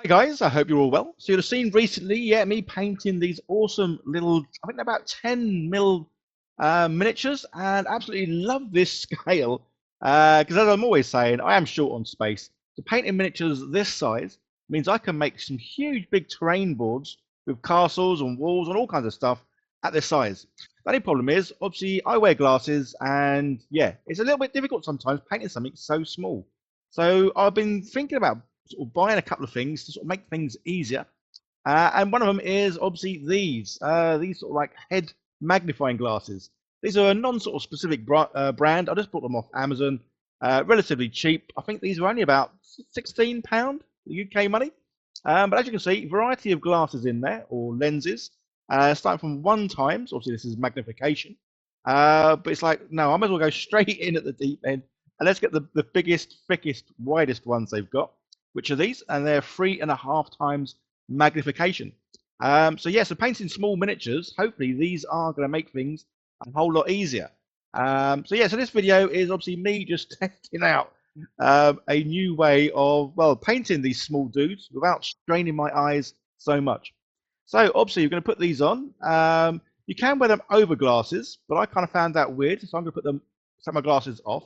Hi guys, I hope you're all well. So you'd have seen recently, me painting these awesome little, I think they're about 10 mil miniatures, and absolutely love this scale. Because as I'm always saying, I am short on space. So painting miniatures this size means I can make some huge big terrain boards with castles and walls and all kinds of stuff at this size. The only problem is, obviously, I wear glasses, and yeah, it's a little bit difficult sometimes painting something so small. So I've been thinking about sort of buying a couple of things to sort of make things easier. And one of them is obviously these sort of like head magnifying glasses. These are a non sort of specific brand. I just bought them off Amazon, relatively cheap. I think these were only about £16 UK money. But as you can see, variety of glasses in there or lenses, starting from 1 times. Obviously, this is magnification. But it's like, no, I might as well go straight in at the deep end and let's get the biggest, thickest, widest ones they've got, which are these, and they're 3.5 times magnification. So yeah, so painting small miniatures, hopefully these are going to make things a whole lot easier. So yeah, so this video is obviously me just testing out a new way of, well, painting these small dudes without straining my eyes so much. So obviously you're going to put these on. You can wear them over glasses, but I kind of found that weird, so I'm going to take my glasses off.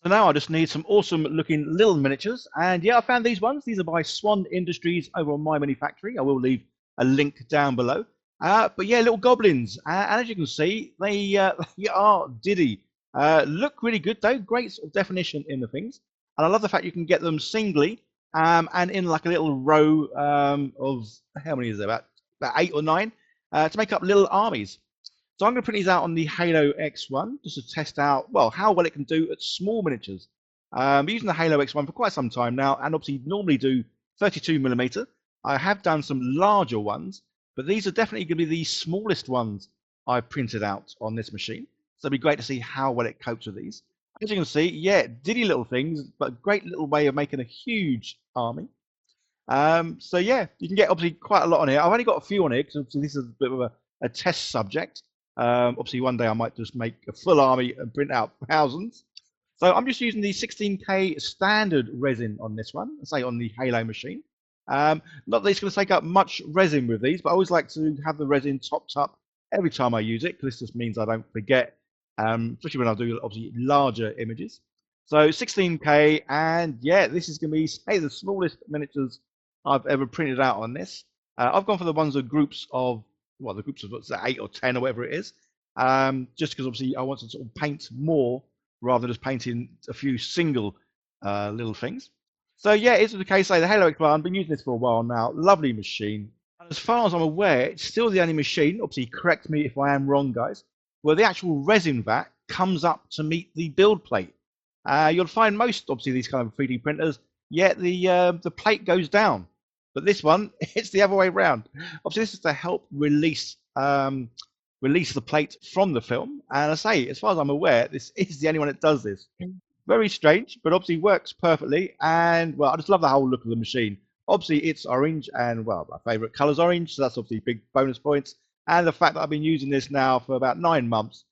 So now I just need some awesome looking little miniatures. And yeah, I found these ones. These are by Swan Industries over on My Mini Factory. I will leave a link down below. But yeah, little goblins. And as you can see, they are Diddy. Look really good though. Great sort of definition in the things. And I love the fact you can get them singly and in like a little row of, how many is there? About 8 or 9 to make up little armies. So I'm going to print these out on the Halot X1 just to test out, well, how well it can do at small miniatures. Been using the Halot X1 for quite some time now, and obviously normally do 32mm. I have done some larger ones, but these are definitely going to be the smallest ones I've printed out on this machine. So it'll be great to see how well it copes with these. As you can see, yeah, diddy little things, but a great little way of making a huge army. So yeah, you can get obviously quite a lot on here. I've only got a few on here because obviously this is a bit of a test subject. Obviously one day I might just make a full army and print out thousands. So I'm just using the 16K standard resin on this one, say on the Halo machine. Not that it's going to take up much resin with these, but I always like to have the resin topped up every time I use it because this just means I don't forget, especially when I do obviously larger images. So 16K, and yeah, this is going to be, say, the smallest miniatures I've ever printed out on this. I've gone for the ones of groups of, well, the groups of what's that, 8 or 10 or whatever it is, just because obviously I want to sort of paint more rather than just painting a few single little things. So yeah, it's the case. Say the Halo X1, I've been using this for a while now. Lovely machine. And as far as I'm aware, it's still the only machine. Obviously, correct me if I am wrong, guys. Where the actual resin vat comes up to meet the build plate. You'll find most, obviously, these kind of 3D printers, yeah, the plate goes down. But this one, it's the other way around. Obviously, this is to help release the plate from the film. And I say, as far as I'm aware, this is the only one that does this. Very strange, but obviously works perfectly. And well, I just love the whole look of the machine. Obviously, it's orange, and well, my favorite color is orange, so that's obviously big bonus points. And the fact that I've been using this now for about 9 months,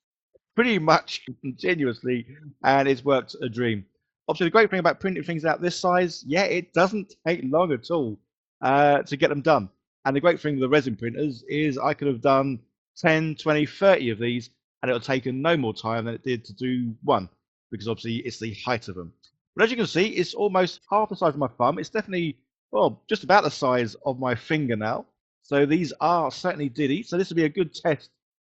pretty much continuously, and it's worked a dream. Obviously, the great thing about printing things out this size, yeah, it doesn't take long at all to get them done. And the great thing with the resin printers is I could have done 10, 20, 30 of these, and it would have taken no more time than it did to do one, because obviously it's the height of them. But as you can see, it's almost half the size of my thumb. It's definitely, well, just about the size of my fingernail. So these are certainly diddy. So this will be a good test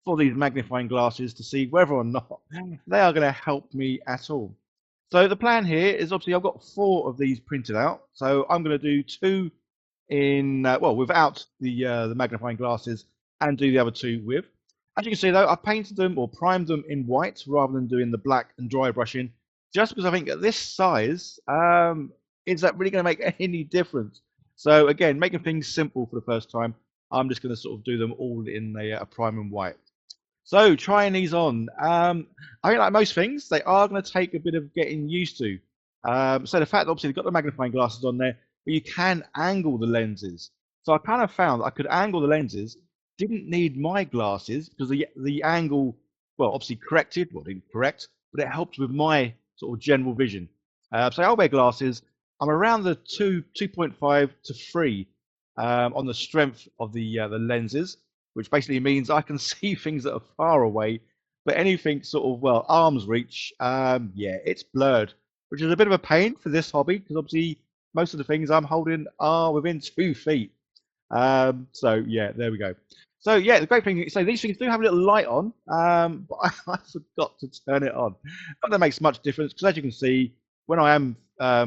for these magnifying glasses to see whether or not they are going to help me at all. So the plan here is obviously I've got 4 of these printed out. So I'm going to do 2 in, well, without the magnifying glasses and do the other 2 with. As you can see though, I painted them or primed them in white rather than doing the black and dry brushing, just because I think at this size, is that really going to make any difference? So again, making things simple for the first time, I'm just going to sort of do them all in a prime and white. So trying these on, I think like most things, they are going to take a bit of getting used to. So the fact that obviously they've got the magnifying glasses on there, but you can angle the lenses. So I kind of found that I could angle the lenses, didn't need my glasses because the angle, well, obviously corrected, well, didn't correct, but it helped with my sort of general vision. So I'll wear glasses, I'm around the 2.5 to 3 on the strength of the lenses, which basically means I can see things that are far away, but anything sort of, well, arm's reach, yeah, it's blurred, which is a bit of a pain for this hobby because obviously most of the things I'm holding are within 2 feet. So yeah, there we go. So yeah, the great thing, so these things do have a little light on, but I forgot to turn it on. Not that it makes much difference because as you can see, when I am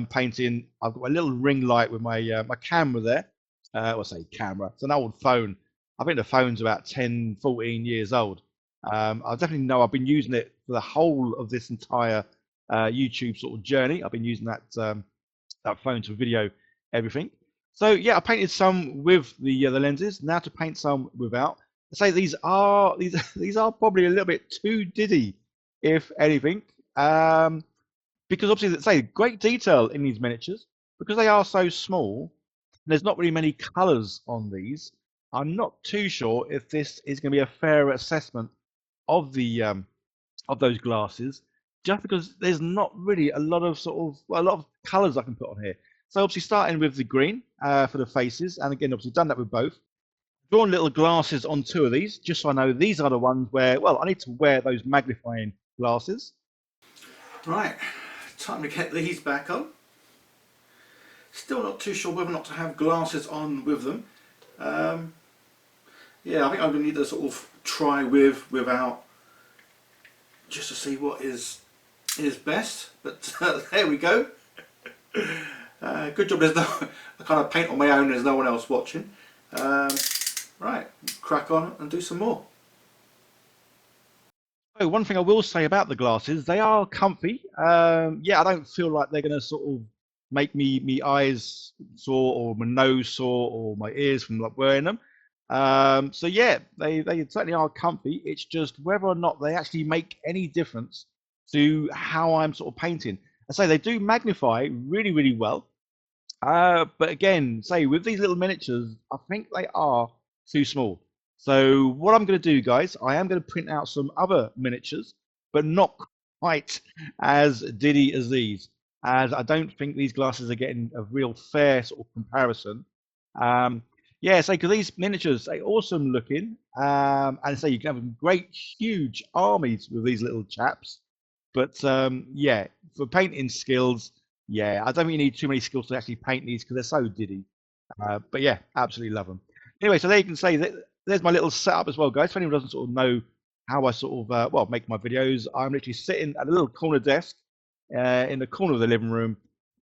painting, I've got a little ring light with my camera there. Well, I say camera, it's an old phone. I think the phone's about 10, 14 years old. I definitely know I've been using it for the whole of this entire YouTube sort of journey. I've been using that phone to video everything. So yeah, I painted some with the lenses. Now to paint some without. I say these are probably a little bit too diddy, if anything, because obviously, say great detail in these miniatures because they are so small. There's not really many colours on these. I'm not too sure if this is going to be a fair assessment of those glasses, just because there's not really a lot of a lot of colours I can put on here. So obviously starting with the green for the faces, and again obviously done that with both. Drawn little glasses on 2 of these, just so I know these are the ones where, well, I need to wear those magnifying glasses. Right, time to get these back on. Still not too sure whether or not to have glasses on with them. Yeah, I think I'm going to need to sort of try without, just to see what is best. But there we go. Good job there's no, I kind of paint on my own, there's no one else watching. Right, crack on and do some more. Oh, one thing I will say about the glasses, they are comfy. Yeah, I don't feel like they're going to sort of make me eyes sore or my nose sore or my ears from like wearing them. So yeah, they certainly are comfy. It's just whether or not they actually make any difference to how I'm sort of painting. I say they do magnify really, really well. But again, say with these little miniatures, I think they are too small. So what I'm going to do, guys, I am going to print out some other miniatures, but not quite as diddy as these, as I don't think these glasses are getting a real fair sort of comparison. Yeah, so because these miniatures are awesome looking, and so you can have great, huge armies with these little chaps. But yeah, for painting skills, yeah, I don't think you need too many skills to actually paint these because they're so diddy. But yeah, absolutely love them. Anyway, so there you can say that there's my little setup as well, guys. If anyone doesn't sort of know how I sort of well make my videos, I'm literally sitting at a little corner desk in the corner of the living room,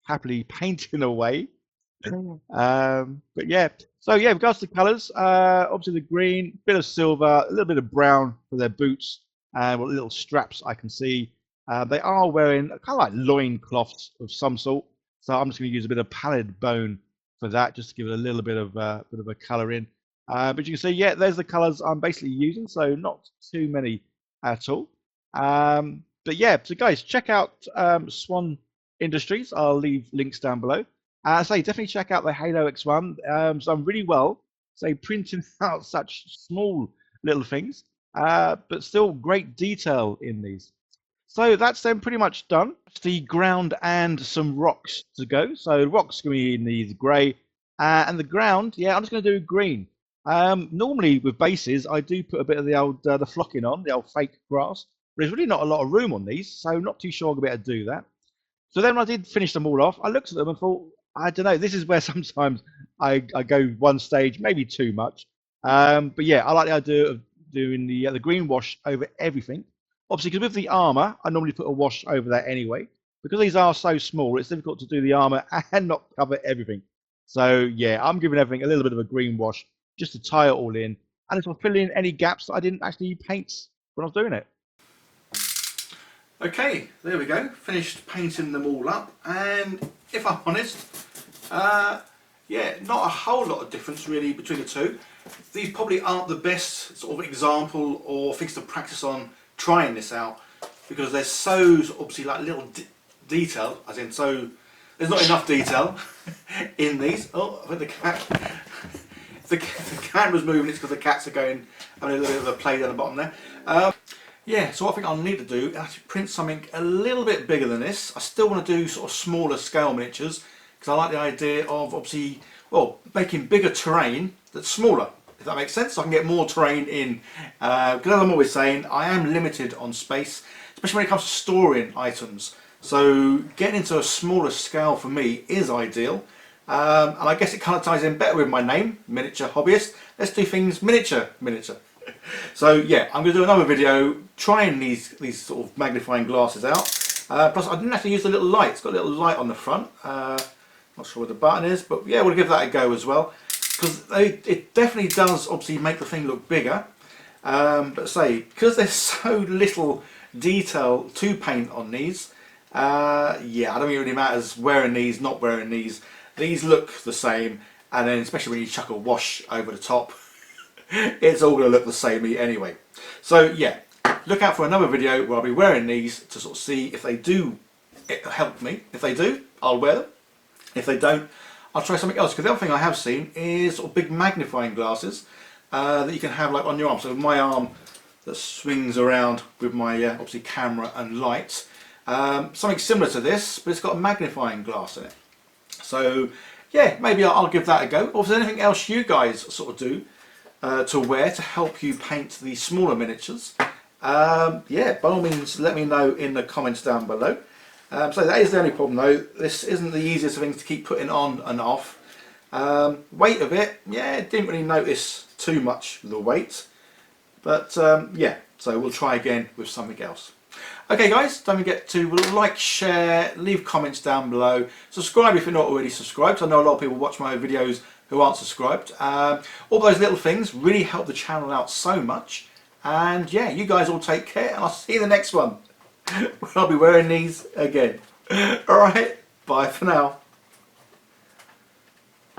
happily painting away. But yeah, so yeah, with regards to colours, obviously the green, bit of silver, a little bit of brown for their boots, and what little straps I can see. They are wearing kind of like loin cloths of some sort, so I'm just going to use a bit of pallid bone for that, just to give it a little bit of a colour in. But you can see, yeah, there's the colours I'm basically using, so not too many at all. But yeah, so guys, check out Swan Industries. I'll leave links down below. So definitely check out the Halot X1. It's done really well. So printing out such small little things, but still great detail in these. So that's then pretty much done. It's the ground and some rocks to go. So rocks going to be in the grey, and the ground, yeah, I'm just going to do green. Normally with bases, I do put a bit of the old the flocking on, the old fake grass. But there's really not a lot of room on these, so not too sure I'm going to be able to do that. So then when I did finish them all off, I looked at them and thought, I don't know, this is where sometimes I go one stage, maybe too much. But yeah, I like the idea of doing the green wash over everything. Obviously, because with the armor, I normally put a wash over that anyway. Because these are so small, it's difficult to do the armor and not cover everything. So yeah, I'm giving everything a little bit of a green wash just to tie it all in, and to fill in any gaps that I didn't actually paint when I was doing it. Okay, there we go. Finished painting them all up, and if I'm honest, yeah, not a whole lot of difference really between the two. These probably aren't the best sort of example or things to practice on trying this out, because they're so obviously like little detail, as in so there's not enough detail in these. Oh, I think the cat, the camera's moving, it's because the cats are going, having a little bit of a play down the bottom there. Yeah, so what I think I'll need to do is actually print something a little bit bigger than this. I still want to do sort of smaller scale miniatures, because I like the idea of obviously, well, making bigger terrain that's smaller, if that makes sense. So I can get more terrain in, because as I'm always saying, I am limited on space, especially when it comes to storing items. So getting into a smaller scale for me is ideal. And I guess it kind of ties in better with my name, Miniature Hobbyist. Let's do things miniature. So yeah, I'm going to do another video trying these sort of magnifying glasses out. Plus I didn't have to use the little light. It's got a little light on the front. Not sure where the button is, but yeah, we'll give that a go as well. Because it definitely does obviously make the thing look bigger. But say, because there's so little detail to paint on these, yeah, I don't think it really matters wearing these, not wearing these. These look the same, and then especially when you chuck a wash over the top, it's all going to look the same anyway. So yeah, look out for another video where I'll be wearing these to sort of see if they do help me. If they do, I'll wear them. If they don't, I'll try something else. Because the other thing I have seen is sort of big magnifying glasses that you can have like on your arm. So my arm that swings around with my obviously camera and light. Something similar to this, but it's got a magnifying glass in it. So yeah, maybe I'll give that a go. Or if there's anything else you guys sort of do to wear to help you paint these smaller miniatures, yeah, by all means let me know in the comments down below. So that is the only problem though, this isn't the easiest of things to keep putting on and off. Weight of it, yeah, didn't really notice too much the weight, but yeah, so we'll try again with something else. Okay guys, don't forget to like, share, leave comments down below, subscribe if you're not already subscribed. I know a lot of people watch my videos who aren't subscribed. All those little things really help the channel out so much. And yeah, you guys all take care, and I'll see you in the next one. I'll be wearing these again. Alright, bye for now.